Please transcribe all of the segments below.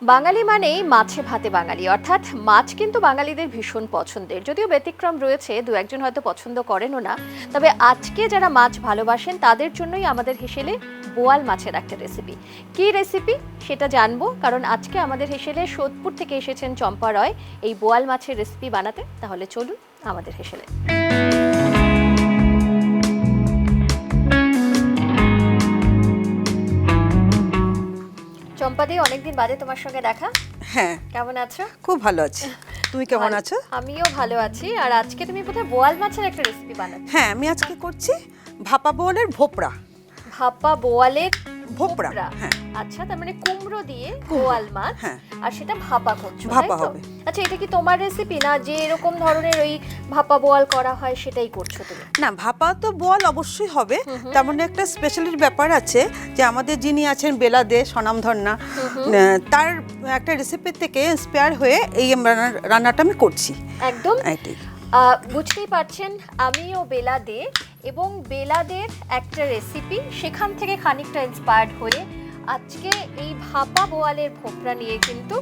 বাঙালি মানেই মাছে ভাতে বাঙালি, অর্থাৎ মাছ কিন্তু বাঙালিদের ভীষণ পছন্দের। যদিও ব্যতিক্রম রয়েছে, দু একজন হয়তো পছন্দ করেনও না। তবে আজকে যারা মাছ ভালোবাসেন তাদের জন্যই আমাদের হেসেলে বোয়াল মাছের একটা রেসিপি। কী রেসিপি সেটা জানবো, কারণ আজকে আমাদের হেসেলে সোদপুর থেকে এসেছেন চম্পা রয় এই বোয়াল মাছের রেসিপি বানাতে। তাহলে চলুন আমাদের হেসেলে। চম্পাদি, অনেকদিন বাদে তোমার সঙ্গে দেখা। হ্যাঁ, কেমন আছো? খুব ভালো আছি। তুমি কেমন আছো? আমিও ভালো আছি। আর আজকে তুমি বোধহয় বোয়াল মাছের একটা রেসিপি বানাচ্ছো। হ্যাঁ, আমি আজকে করছি ভাপা বোয়ালের ভোপড়া। ভাপা বোয়ালের ভোপড়া, হ্যাঁ। আচ্ছা, তার মানে কুমড়ো দিয়ে বোয়াল মাছ, হ্যাঁ। আর সেটা ভাপা করছো, ভাপা তাই তো? হবে। আচ্ছা, এটা কি তোমার রেসিপি, না যে এরকম ধরনের ওই ভাপা বোয়াল করা হয় সেটাই করছো তুমি? না, ভাপা তো বোয়াল অবশ্যই হবে। তার মানে একটা স্পেশালির ব্যাপার আছে যে আমাদের যিনি আছেন বেলা দে স্বনামধন্যা, তার একটা রেসিপি থেকে ইন্সপায়ার হয়ে এই রান্নাটা আমি করছি। একদম এটাই। বুঝতেই পারছেন, আমিও বেলা দে এবং বেলাদের একটা রেসিপি, সেখান থেকে খানিকটা ইন্সপায়ার্ড হয়ে আজকে এই ভাপা বোয়ালের ভোপড়া নিয়ে কিন্তু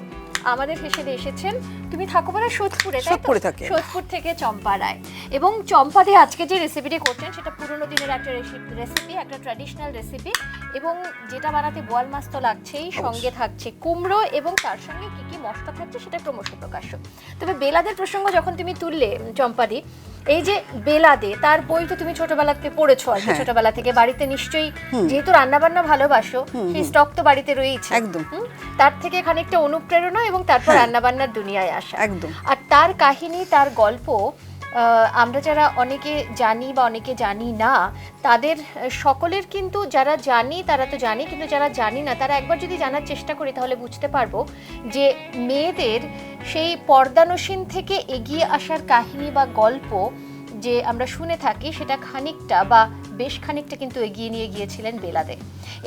আমাদের হেসেলে এসেছেন। তুমি থাকো বলে সোদপুরে, তাই তো? সোদপুর থেকে চম্পা রায়। এবং চম্পা দিয়ে আজকে যে রেসিপিটি করছেন সেটা পুরোনো দিনের একটা রেসিপি, একটা ট্র্যাডিশনাল রেসিপি, এবং যেটা বানাতে বোয়াল মাছ তো লাগছেই, সঙ্গে থাকছে কুমড়ো, এবং তার সঙ্গে কি কি মশলা থাকছে সেটা ক্রমশ প্রকাশ্য। তবে বেলাদের প্রসঙ্গ যখন তুমি তুললে চম্পাদি, এই যে বেলাদে, তার বই তো তুমি ছোটবেলাতে পড়েছো, আর ছোটবেলা থেকে বাড়িতে নিশ্চয়ই, যেহেতু রান্না বান্না ভালোবাসো, সেই স্টক তো বাড়িতে রয়েছে একদম। তার থেকে খানিকটা অনুপ্রেরণা এবং তারপর রান্না বান্নার দুনিয়ায় আসা। একদম। আর তার কাহিনী, তার গল্প আমরা যারা অনেকে জানি বা অনেকে জানি না, তাদের সকলের কিন্তু, যারা জানি তারা তো জানি, কিন্তু যারা জানি না তারা একবার যদি জানার চেষ্টা করি তাহলে বুঝতে পারবো যে মেয়েদের সেই পর্দানসীন থেকে এগিয়ে আসার কাহিনী বা গল্প যে আমরা শুনে থাকি, সেটা খানিকটা বা বেশ খানিকটা কিন্তু এগিয়ে নিয়ে গিয়েছিলেন বেলাদে।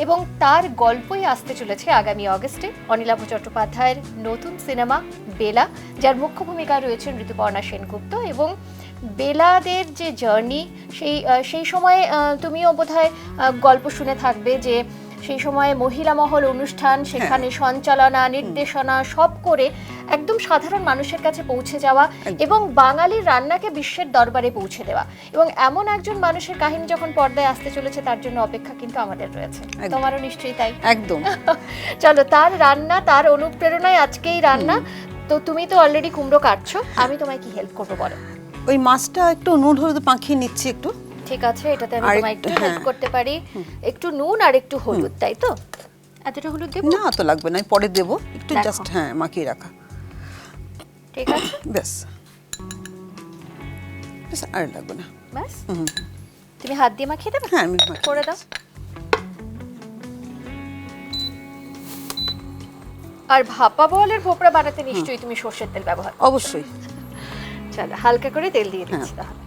এবং তার গল্পই আসতে চলেছে আগামী অগস্টে অনিলাভ চট্টোপাধ্যায়ের নতুন সিনেমা বেলা, যার মুখ্য ভূমিকায় রয়েছেন ঋতুপর্ণা সেনগুপ্ত। এবং বেলাদের যে জার্নি, সেই সময় তুমিও বোধহয় গল্প শুনে থাকবে যে সেই সময় মহিলা মহল অনুষ্ঠান, সেখানে সঞ্চালনা, নির্দেশনা সব করে একদম সাধারণ মানুষের কাছে পৌঁছে যাওয়া এবং বাঙালির রান্নাকে বিশ্বের দরবারে পৌঁছে দেওয়া। এবং এমন একজন মানুষের কাহিনী যখন পর্দায় আসতে চলেছে, তার জন্য অপেক্ষা কিন্তু আমাদের রয়েছে। তোমারও নিশ্চয়ই তাই। একদম। চলো, তার রান্না, তার অনুপ্রেরণায় আজকেই রান্না। তো তুমি তো অলরেডি কুমড়ো কাটছো, আমি তোমায় কি হেল্প করবো বলো? ওই মাছটা একটু নুন হলুদ মাখিয়ে নিচ্ছি একটু। ঠিক আছে, এটাতে আমি তোমায় একটু হেল্প করতে পারি। একটু নুন আর একটু হলুদ, তাই তো? এতটা হলুদ দেব না? তো লাগবে না, আমি পরে দেবো। একটু জাস্ট মাখিয়ে রাখা। ঠিক আছে, ব্যাস। আর লাগবে না, ব্যাস। তুমি হাত দিয়ে মাখিয়ে দেবে? হ্যাঁ, আমি করে দাও। আর ভাপা বোয়ালের ভোপড়া বানাতে নিশ্চয়ই তুমি সরষের তেল ব্যবহার করো? অবশ্যই। চলো, হালকা করে তেল দিয়ে দিচ্ছি তাহলে।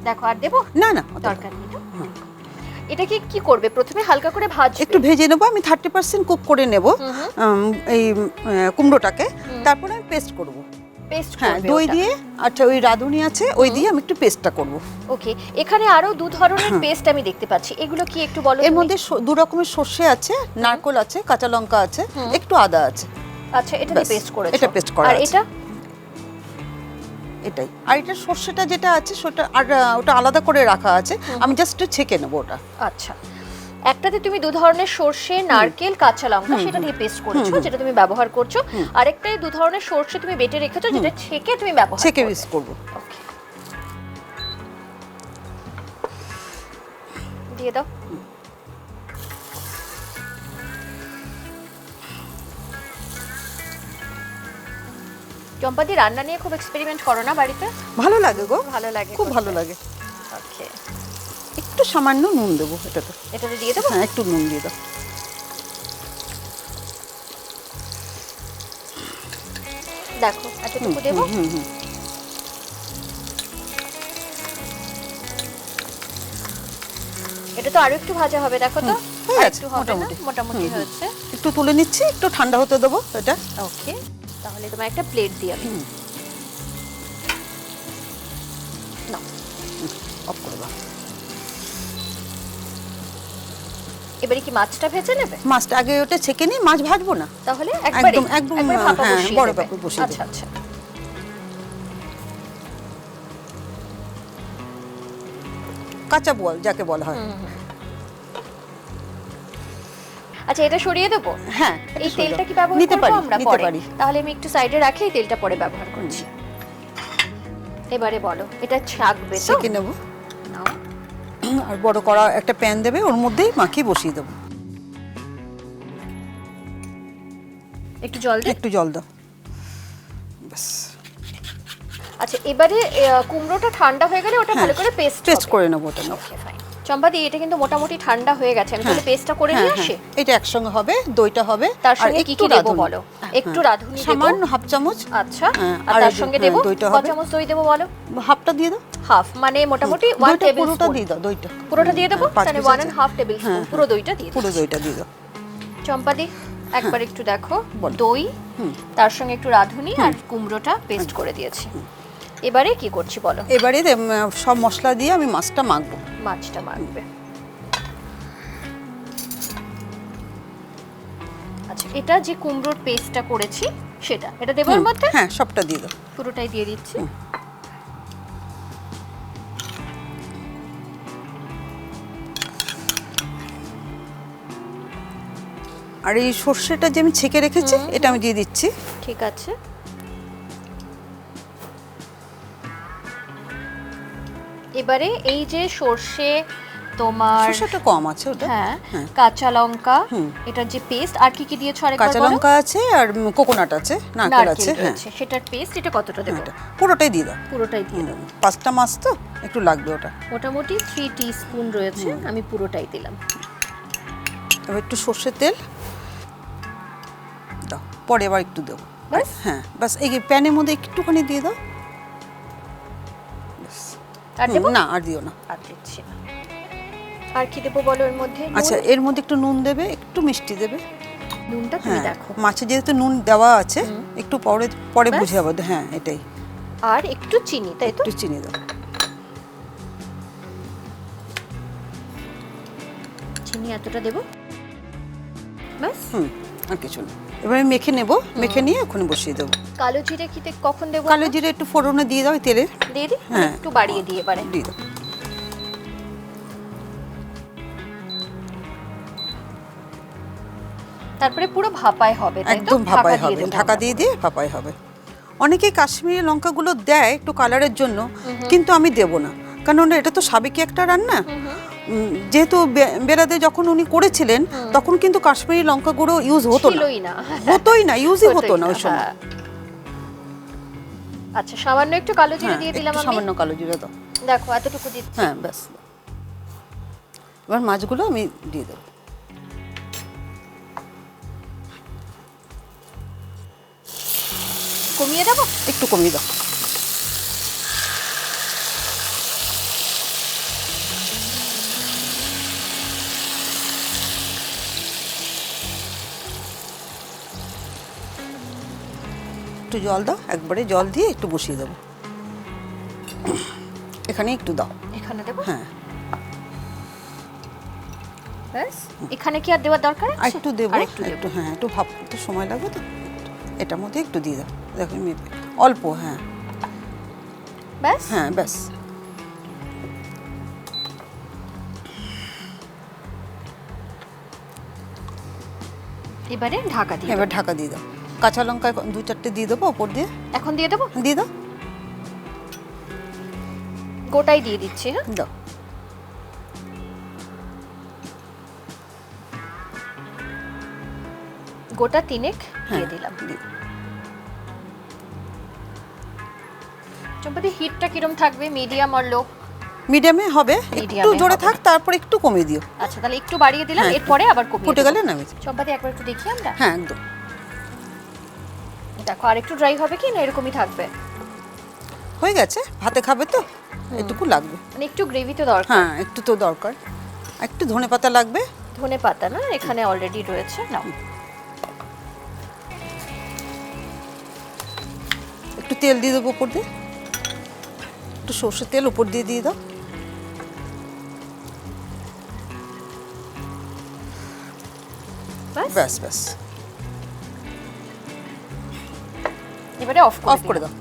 দেখো, আর দেবো? না না, দরকার নেই। এটা কি করবে? প্রথমে হালকা করে ভাজবে? একটু ভেজে নেবো, আমি 30% কুক করে নেব এই কুমড়োটাকে। তারপরে আমি পেস্ট করব। পেস্ট হ্যাঁ, করবে? দই দিয়ে, আচ্ছা ওই রাঁধুনি আছে, ওই দিয়ে আমি একটু পেস্টটা করব। ওকে, এখানে আরো দু ধরনের পেস্ট আমি দেখতে পাচ্ছি, এগুলো কি একটু বলো? এর মধ্যে দু রকমের সর্ষে আছে, নারকেল আছে, কাঁচা লঙ্কা আছে, একটু আদা আছে। আচ্ছা, এটা দিয়ে পেস্ট করেছো? এটা পেস্ট করা আর আছে। এটা? এটাই। আর এটা সর্ষেটা যেটা আছে সেটা আর ওটা আলাদা করে রাখা আছে, আমি জাস্ট ছেঁকে নেব ওটা। আচ্ছা, একটাতে তুমি দু ধরনের সর্ষে, নারকেল, কাঁচা লঙ্কা সেটা দিয়ে পেস্ট করেছো, যেটা তুমি ব্যবহার করছো। আরেকটাই দু ধরনের সর্ষে তুমি বেটে রেখেছো, যেটা ছেঁকে তুমি ব্যবহার করছো। ছেঁকে পেস্ট করব। ওকে, দিয়ে দাও। চম্পাদি, রান্না নিয়ে খুব এক্সপেরিমেন্ট করো না বাড়িতে? ভালো লাগে গো, ভালো লাগে, খুব ভালো লাগে। ওকে, একটু সামান্য নুন দেবো এটাতে। এটাতে দিয়ে দেবো? হ্যাঁ, একটু নুন দিয়ে দাও। দেখো, এতটুকু দেবো। এটা তো আরো একটু ভাজা হবে, দেখো তো। একটু হবে না? মোটামুটি হয়েছে। একটু তুলে নিচ্ছি, একটু ঠান্ডা হতে দেবো এটা। ওকে, তাহলে তোমার একটা প্লেট দিয়ে আমি অফ করে দাও। এবারে কি মাছটা ভেজে নেবে? মাছটা আগে ওটা ছেঁকে নিই, মাছ ভাজবো না তাহলে একবারে একদম ভাপা হ্যাঁ, বসিয়ে বড় দেবে। ভাপে বসিয়ে আচ্ছা দেবো। আচ্ছা। কাঁচা বোয়াল যাকে বলা হয়। আচ্ছা, এটা সরিয়ে দেবো? হ্যাঁ, এই তেলটা কি ব্যবহার নিতে করব পারি, আমরা নিতে পরে? পারি। তাহলে আমি একটু সাইডে রাখি, এই তেলটা পরে ব্যবহার করছি। এবারে বলো, এটা ছাকবে তো? ছেঁকে নেব। নাও। আর বড় কড়া একটা প্যান দেবে, ওর মধ্যেই মাখিয়ে বসিয়ে দেবো। একটু জল দে। একটু জল দাও, ব্যাস। আচ্ছা, এবারে কুমড়োটা ঠান্ডা হয়ে গেলে ওটা ভালো করে পেস্ট করে নেবো ওটা। Okay fine. চম্পাদি, এটা কিন্তু মোটামুটি ঠান্ডা হয়ে গেছে, আমি তাহলে পেস্টটা করে নিয়ে আসি। এটা একসঙ্গে হবে, দইটা হবে, তার সঙ্গে কি কি দেব বলো? একটু রাঁধুনি দেব, সামান্য হাফ চামচ। আচ্ছা, আর তার সঙ্গে দেব কত চামচ দই দেব বলো? হাফটা দিয়ে দাও। হাফ মানে মোটামুটি 1 টেবিল পুরোটা স্পুন। দিয়ে দাও দইটা। পুরোটা দিয়ে দেব, তাহলে 1.5 টেবিল স্পুন পুরো দইটা দিয়ে দাও। পুরো দইটা দিয়ে দাও। চম্পাদি, একবার একটু দেখো, দই, তার সঙ্গে একটু রাঁধুনি আর কুমড়োটা পেস্ট করে দিয়েছি। এবারে কি করছি বলো? এবারে সব মশলা দিয়ে আমি মাছটা মাখবো। মাছটা মাখবে। আচ্ছা, এটা যে কুমড়োর পেস্টটা করেছি সেটা এটা দেব এর মধ্যে? হ্যাঁ, সবটা দিয়ে দাও। পুরোটাই দিয়ে দিচ্ছি। আর এই সর্ষেটা যে আমি ছেঁকে রেখেছি এটা আমি দিয়ে দিচ্ছি। ঠিক আছে। এবারে এই যে সর্ষে, তোমার সর্ষেটা কম আছে ওটা। হ্যাঁ, কাঁচা লঙ্কা, এটা যে পেস্ট, আর কি কি দিয়েছো আরেকবার বলো? কাঁচা লঙ্কা আছে আর কোকোনাট আছে, নারকেল আছে। হ্যাঁ, সেটার পেস্ট, এটা কতটা দেব? পুরোটাই দিয়ে দাও। পুরোটাই দিয়ে দেব। 5টা মাছ তো একটু লাগবে ওটা। মোটামুটি 3 টিস্পুন রয়েছে, আমি পুরোটাই দিলাম। এবার একটু সর্ষের তেল দাও, পরে আবার একটু দেবো। ব্যাস? হ্যাঁ, বাস। এই প্যানের মধ্যে একটুখানি দিয়ে দাও। আর দেব না, আর দিও না। আর দিচ্ছি না। আর কি দেব বলো এর মধ্যে? আচ্ছা, এর মধ্যে একটু নুন দেবে, একটু মিষ্টি দেবে। নুনটা তুমি দেখো। মাছে যেহেতু নুন দেওয়া আছে, একটু পরে বুঝে যাবো। হ্যাঁ, এটাই। আর একটু চিনি, তাই তো? একটু চিনি দাও। চিনি এতটা দেব, ব্যাস। আর কিছু না। এবারে মেখে নেব, মেখে নিয়ে ওখানে বসিয়ে দেবো। কালো জিরে কি কখন দেব? কালো জিরে একটু ফোড়নে দিয়ে দাও, তেলে দিয়ে দিই? হ্যাঁ, একটু বাড়িয়ে দিয়ে এবারে দিয়ে দাও। তারপরে পুরো ভাপায় হবে, তাই তো? একদম ভাপায় হবে, ঢাকা দিয়ে দিয়ে ভাপায় হবে। অনেকে কাশ্মীরি লঙ্কাগুলো দেয় একটু কালারের জন্য, কিন্তু আমি দেব না, কারণ এটা তো সাবেকি একটা রান্না। যেহেতু বেড়াতে যখন উনি করেছিলেন তখন কিন্তু কাশ্মীরি লঙ্কা গুঁড়ো ইউজ হতোই না, ইউজই হতো না ওই সময়। আচ্ছা, সামান্য একটু কালো জিরে দিয়ে দিলাম আমি। সামান্য কালো জিরে দাও। দেখো, এতটুকু দিচ্ছি। হ্যাঁ, ব্যাস। এবার মাছগুলো আমি দিয়ে দেবো। কমিয়ে দেবো? একটু কমিয়ে দাও। একটু জল দাও, একবারে জল দিয়ে একটু বসিয়ে দেবো। এখানে একটু দাও। এখানে দেবো? হ্যাঁ, ব্যাস। এখানে কি আর দেওয়ার দরকার আছে? একটু দেবো, একটু। হ্যাঁ, একটু ভাবতে সময় লাগবে তো, এটার মধ্যে একটু দিয়ে দাও। দেখো, মেপে অল্প। হ্যাঁ, ব্যাস। হ্যাঁ, ব্যাস। এবারে ঢাকা দিয়ে এবার ঢাকা দিয়ে দাও। কাঁচা লঙ্কা 2-4টে দিয়ে দেবো ওপর দিয়ে। এখন দিয়ে দেবো? দিয়ে দাও। গোটাই দিয়ে দিচ্ছি। হ্যাঁ, দাও। গোটা 3 দিয়ে দিলাম। চম্পাদি, হিটটা কিরম থাকবে? মিডিয়াম আর লো? মিডিয়ামে হবে, একটু জোরে থাক, তারপর একটু কমিয়ে দিও। আচ্ছা, তাহলে একটু বাড়িয়ে দিলাম, এরপরে আবার কমিয়ে ফুটে গেলে নামিয়ে দাও। চম্পাদি, একবার একটু দেখি আমরা। হ্যাঁ, একদম। দেখো, আর একটু ড্রাই হবে কি না এরকমই থাকবে? হয়ে গেছে, ভাতে খাবে তো একটু লাগবে, মানে একটু গ্রেভি তো দরকার। হ্যাঁ, একটু তো দরকার। একটু ধনেপাতা লাগবে। ধনেপাতা না এখানে অলরেডি রয়েছে, নাও। একটু তেল দিয়ে দেবো উপর দিয়ে, একটু সর্ষের তেল উপর দিয়ে দাও। ব্যাস ব্যাস, এবারে অফ করে দাও।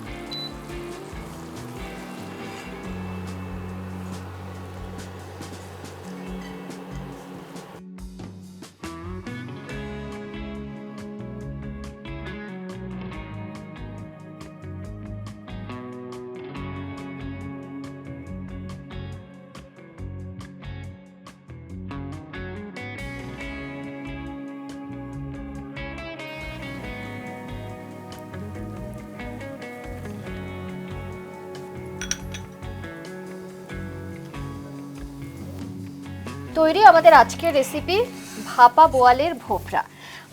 তৈরি আমাদের আজকের রেসিপি ভাপা বোয়ালের ভোপরা।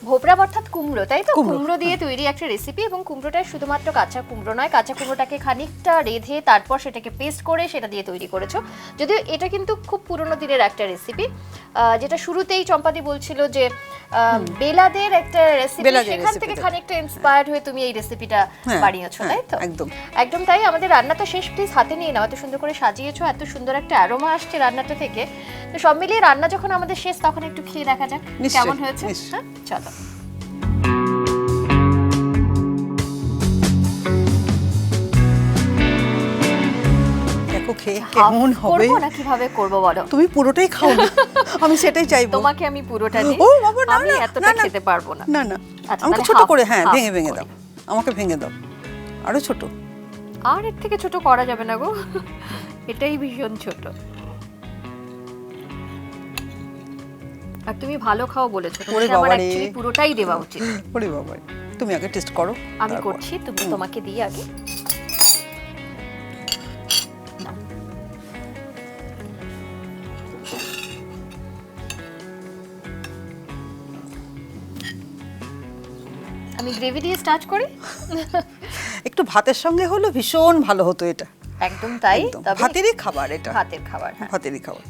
ভোপরা অর্থাৎ কুমড়ো, তাই তো? কুমড়ো দিয়ে তৈরি একটা রেসিপি, এবং কুমড়োটা শুধুমাত্র কাঁচা কুমড়ো নয়, কাঁচা কুমড়োটাকে খানিকটা রেঁধে তারপর সেটাকে পেস্ট করে সেটা দিয়ে তৈরি করেছো। যদিও এটা কিন্তু খুব পুরনো দিনের একটা রেসিপি, যেটা শুরুতেই চম্পাদি বলছিল যে বেলাদের একটা রেসিপি, সেখান থেকে খানিকটা ইন্সপায়ার্ড হয়ে তুমি এই রেসিপিটা বানিয়েছো, তাই তো? একদম একদম তাই। আমাদের রান্না তো শেষ, প্লিজ হাতে নিয়ে নাও। এত সুন্দর করে সাজিয়েছো, এত সুন্দর একটা অ্যারোমা আসছে রান্নাটা থেকে। তো সব মিলিয়ে রান্না যখন আমাদের শেষ, তখন একটু খেয়ে দেখা যাক কেমন হয়েছে। চলো। কেমন হবে না কিভাবে করব বলো? তুমি পুরোটাই খাও না, আমি সেটাই চাইবো। তোমাকে আমি পুরোটা দিই। ও বাবা, না আমি এতটা খেতে পারবো না। না না, আমাকে ছোট করে, হ্যাঁ ভেঙে ভেঙে দাও, আমাকে ভেঙে দাও আরো ছোট। আর এর থেকে ছোট করা যাবে না গো, এটাই ভীষণ ছোট। আর তুমি ভালো খাও বলেছো, তোমাকে আমার অ্যাকচুয়ালি পুরোটাই দেওয়া উচিত। ওরে বাবা, তুমি আগে টেস্ট করো। আমি করছি, তুমি তোমাকে দিই আগে। আমি গ্রেভি দিয়ে স্টার্ট করি। একটু ভাতের সঙ্গে হলো ভীষণ ভালো হতো এটা। একদম তাই, তবে ভাতেরই খাবার এটা, ভাতের খাবার, হ্যাঁ ভাতেরই খাবার।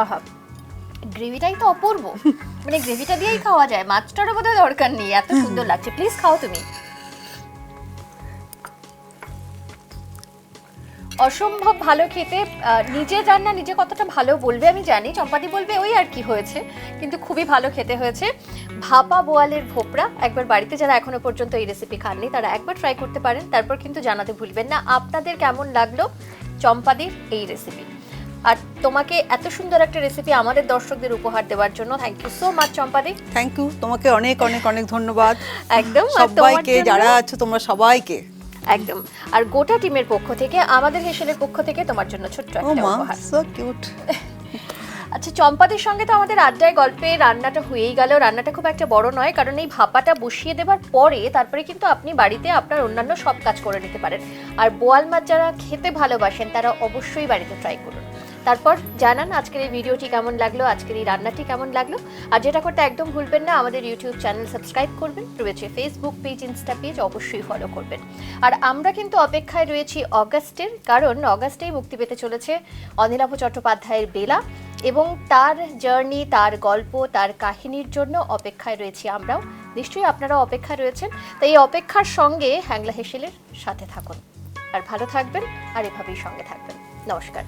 আহা, গ্রেভিটাই তো অপূর্ব, মানে গ্রেভিটা দিয়েই খাওয়া যায়, মাছটারও বোধহয় দরকার নেই, এত সুন্দর লাগছে। প্লিজ খাও তুমি। অসম্ভব ভালো খেতে। নিজের রান্না নিজে কতটা ভালো বলবে আমি জানি, চম্পাদি বলবে ওই আর কি হয়েছে, কিন্তু খুবই ভালো খেতে হয়েছে। ভাপা বোয়ালের ভোপরা একবার বাড়িতে যারা এখনো পর্যন্ত এই রেসিপি খাননি তারা একবার ট্রাই করতে পারেন। তারপর কিন্তু জানাতে ভুলবেন না আপনাদের কেমন লাগলো চম্পাদির এই রেসিপি। আর তোমাকে এত সুন্দর একটা রেসিপি আমাদের দর্শকদের উপহার দেওয়ার জন্য থ্যাংক ইউ সো মাচ চম্পাদি। থ্যাংক ইউ, তোমাকে অনেক অনেক অনেক ধন্যবাদ। একদম, সবাইকে যারা আছো তোমরা সবাইকে একদম। আর গোটা টিমের পক্ষ থেকে, আমাদের হেসেলের পক্ষ থেকে তোমার জন্য ছোট্ট একটা উপহার। So cute. আচ্ছা, চম্পাদির সঙ্গে তো আমাদের আড্ডায় গল্পে রান্নাটা হয়েই গেল। রান্নাটা খুব একটা বড় নয়, কারণ এই ভাপাটা বসিয়ে দেওয়ার পরে তারপরে কিন্তু আপনি বাড়িতে আপনার অন্যান্য সব কাজ করে নিতে পারেন। আর বোয়াল মাছ যারা খেতে ভালোবাসেন তারা অবশ্যই বাড়িতে ট্রাই করুন। তারপর জানান আজকের এই ভিডিওটি কেমন লাগলো, আজকের এই রান্নাটি কেমন লাগলো। আর যেটা করতে একদম ভুলবেন না, আমাদের ইউটিউব চ্যানেল সাবস্ক্রাইব করবেন, রয়েছে ফেসবুক পেজ, ইনস্টা পেজ, অবশ্যই ফলো করবেন। আর আমরা কিন্তু অপেক্ষায় রয়েছি অগাস্টের, কারণ অগাস্টেই মুক্তি পেতে চলেছে অনিলাভ চট্টোপাধ্যায়ের বেলা, এবং তার জার্নি, তার গল্প, তার কাহিনীর জন্য অপেক্ষায় রয়েছি আমরাও। নিশ্চয়ই আপনারাও অপেক্ষায় রয়েছেন। তাই এই অপেক্ষার সঙ্গে হ্যাংলা হেসেলের সাথে থাকুন, আর ভালো থাকবেন, আর এভাবেই সঙ্গে থাকবেন। নমস্কার।